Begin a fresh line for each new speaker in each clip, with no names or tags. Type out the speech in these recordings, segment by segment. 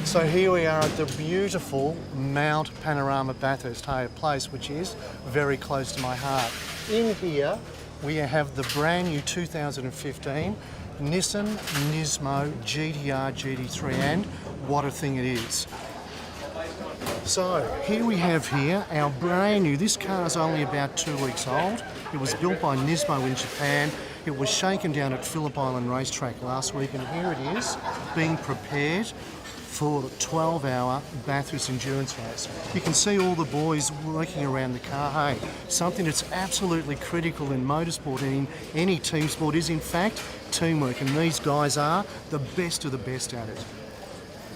So here we are at the beautiful Mount Panorama Bathurst Place, which is very close to my heart. In here we have the brand new 2015 Nissan GTR GT3, and what a thing it is. So here we have our brand new, this car is only about 2 weeks old. It was built by Nismo in Japan. It was shaken down at Phillip Island Racetrack last week, and here it is being prepared for the 12-hour Bathurst endurance race. You can see all the boys working around the car. Hey, something that's absolutely critical in motorsport and in any team sport is in fact teamwork, and these guys are the best of the best at it.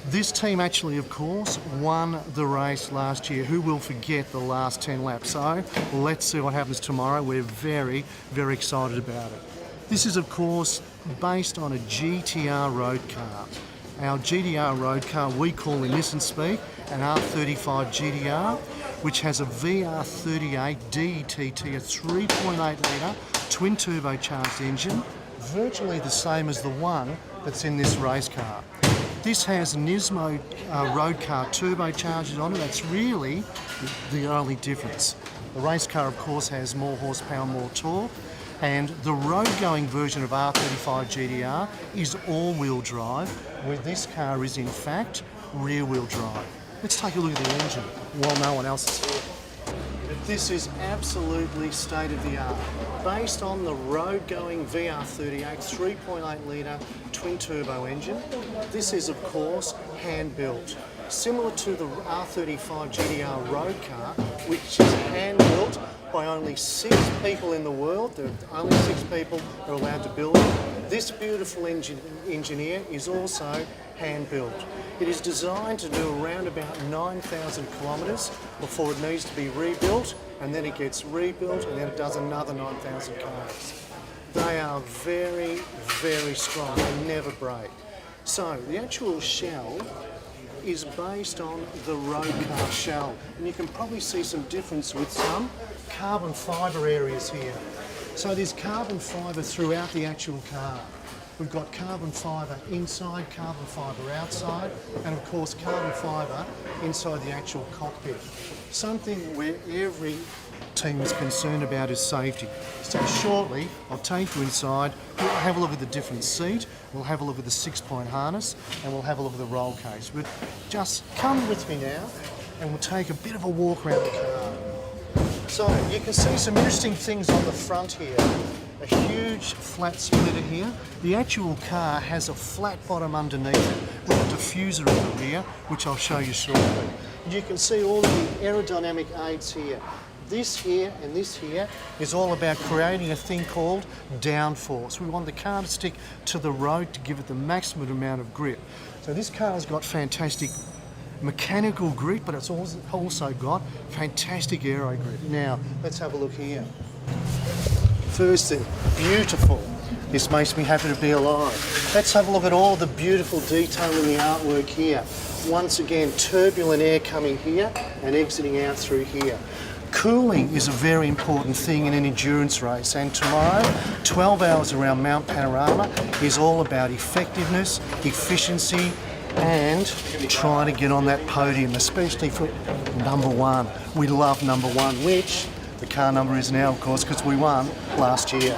This team actually, of course, won the race last year. Who will forget the last 10 laps? So let's see what happens tomorrow. We're very, very excited about it. This is, of course, based on a GTR road car. Our GTR road car we call in Nissan speak an R35 GTR, which has a VR38 DETT, a 3.8 litre twin turbocharged engine, virtually the same as the one that's in this race car. This has Nismo road car turbochargers on it. That's really the only difference. The race car, of course, has more horsepower, more torque, and the road-going version of R35 GTR is all-wheel drive, where this car is in fact rear-wheel drive. Let's take a look at the engine while no one else is here. This is absolutely state-of-the-art. Based on the road-going VR38 3.8 litre twin-turbo engine, this is of course hand-built. Similar to the R35 GTR road car, which is hand-built by only 6 people in the world. There are only 6 people who are allowed to build it. This beautiful engineer is also hand-built. It is designed to do around about 9,000 kilometres before it needs to be rebuilt, and then it gets rebuilt, and then it does another 9,000 k's. They are very, very strong. They never break. So the actual shell is based on the road car shell, and you can probably see some difference with some carbon fibre areas here. So there's carbon fibre throughout the actual car. We've got carbon fibre inside, carbon fibre outside, and of course carbon fibre inside the actual cockpit. Something where every team is concerned about is safety. So shortly, I'll take you inside, we'll have a look at the different seat, we'll have a look at the 6-point harness, and we'll have a look at the roll cage. But just come with me now, and we'll take a bit of a walk around the car. So you can see some interesting things on the front here. A huge flat splitter here. The actual car has a flat bottom underneath it with a diffuser in the rear, which I'll show you shortly. And you can see all of the aerodynamic aids here. This here and this here is all about creating a thing called downforce. We want the car to stick to the road to give it the maximum amount of grip. So this car's got fantastic mechanical grip, but it's also got fantastic aero grip. Now, let's have a look here. First thing, beautiful. This makes me happy to be alive. Let's have a look at all the beautiful detail in the artwork here. Once again, turbulent air coming here and exiting out through here. Cooling is a very important thing in an endurance race, and tomorrow, 12 hours around Mount Panorama is all about effectiveness, efficiency, and trying to get on that podium, especially for number 1. We love number 1, which the car number is now, of course, because we won last year.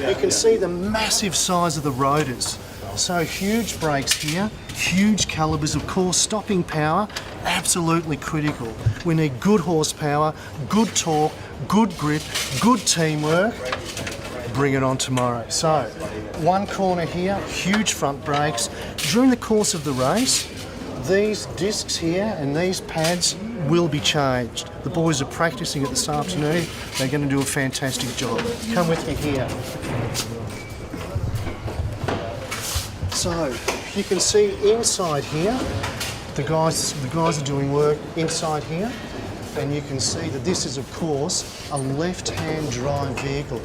You can see the massive size of the rotors. So huge brakes here, huge calipers, of course, stopping power, absolutely critical. We need good horsepower, good torque, good grip, good teamwork. Bring it on tomorrow. So, one corner here, huge front brakes. During the course of the race, these discs here and these pads will be changed. The boys are practicing it this afternoon. They're going to do a fantastic job. Come with me here. So you can see inside here, the guys are doing work inside here, and you can see that this is of course a left-hand drive vehicle.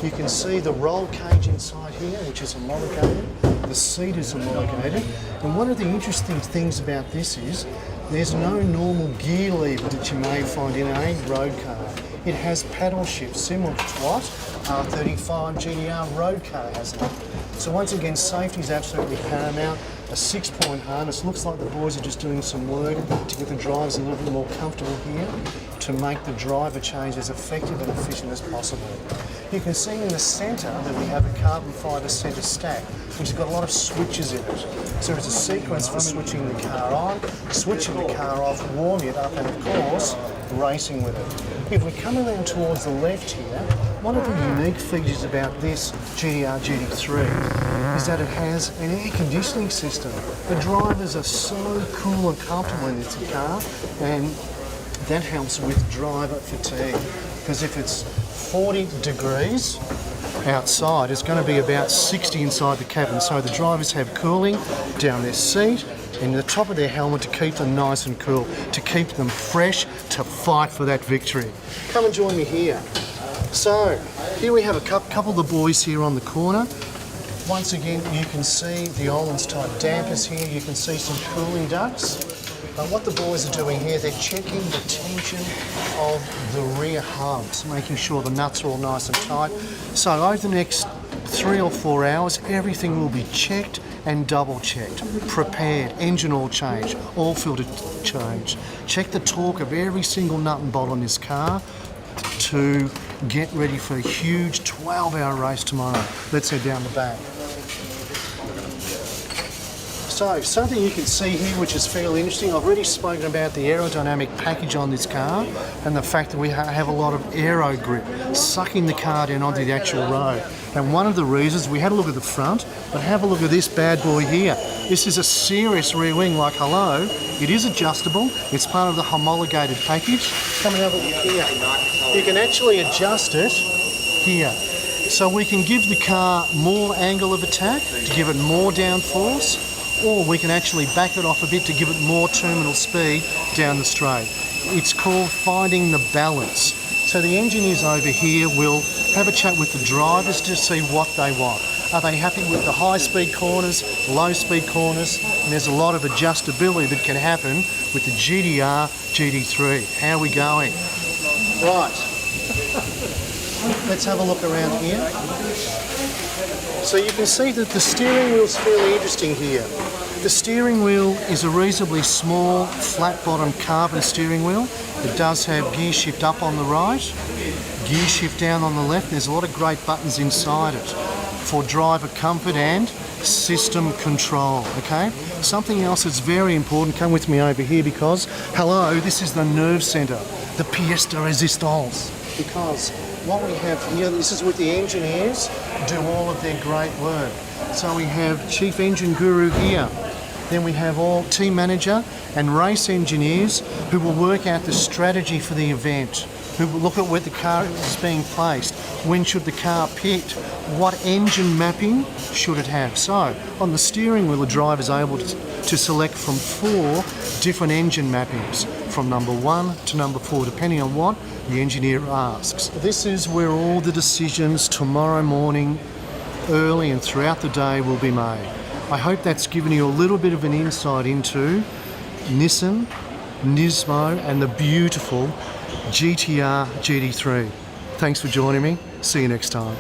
You can see the roll cage inside here, which is homologated. The seat is homologated, and one of the interesting things about this is there's no normal gear lever that you may find in a road car. It has paddle shifts, similar to what R35 GTR road car has. So once again, safety is absolutely paramount. a 6-point harness. Looks like the boys are just doing some work to get the drivers a little bit more comfortable here to make the driver change as effective and efficient as possible. You can see in the centre that we have a carbon fibre centre stack, which has got a lot of switches in it. So there's a sequence for switching the car on, switching the car off, warming it up, and of course, racing with it. If we come around towards the left here, one of the unique features about this GTR GT3 is that it has an air conditioning system. The drivers are so cool and comfortable in this car, and that helps with driver fatigue. Because if it's 40 degrees outside, it's going to be about 60 inside the cabin. So the drivers have cooling down their seat and the top of their helmet to keep them nice and cool, to keep them fresh to fight for that victory. Come and join me here. So here we have a couple of the boys here on the corner. Once again, you can see the Oland's type dampers here. You can see some cooling ducts. But what the boys are doing here, they're checking the tension of the rear hubs, making sure the nuts are all nice and tight. So over the next 3 or 4 hours, everything will be checked and double checked, prepared, engine oil change, oil filter change. Check the torque of every single nut and bolt on this car to get ready for a huge 12-hour race tomorrow. Let's head down the back. So, something you can see here which is fairly interesting, I've already spoken about the aerodynamic package on this car and the fact that we have a lot of aero grip, sucking the car down onto the actual road. And one of the reasons, we had a look at the front, but have a look at this bad boy here. This is a serious rear wing like hello. It is adjustable, it's part of the homologated package. Come and have a look here. You can actually adjust it here. So we can give the car more angle of attack to give it more downforce, or we can actually back it off a bit to give it more terminal speed down the straight. It's called finding the balance. So the engineers over here will have a chat with the drivers to see what they want. Are they happy with the high-speed corners, low-speed corners? And there's a lot of adjustability that can happen with the GTR GT3. How are we going? Right. Let's have a look around here. So you can see that the steering wheel's fairly interesting here. The steering wheel is a reasonably small, flat-bottomed carbon steering wheel. It does have gear shift up on the right, gear shift down on the left. There's a lot of great buttons inside it for driver comfort and system control, okay? Something else that's very important, come with me over here because, hello, this is the nerve centre, the pièce de résistance. Because what we have here, this is with the engineers do all of their great work. So we have Chief Engine Guru here. Then we have all team manager and race engineers who will work out the strategy for the event, who will look at where the car is being placed, when should the car pit, what engine mapping should it have. So on the steering wheel, the driver is able to select from 4 different engine mappings, from number 1 to number 4, depending on what the engineer asks. This is where all the decisions tomorrow morning, early and throughout the day, will be made. I hope that's given you a little bit of an insight into Nissan, Nismo and the beautiful GTR GT3. Thanks for joining me. See you next time.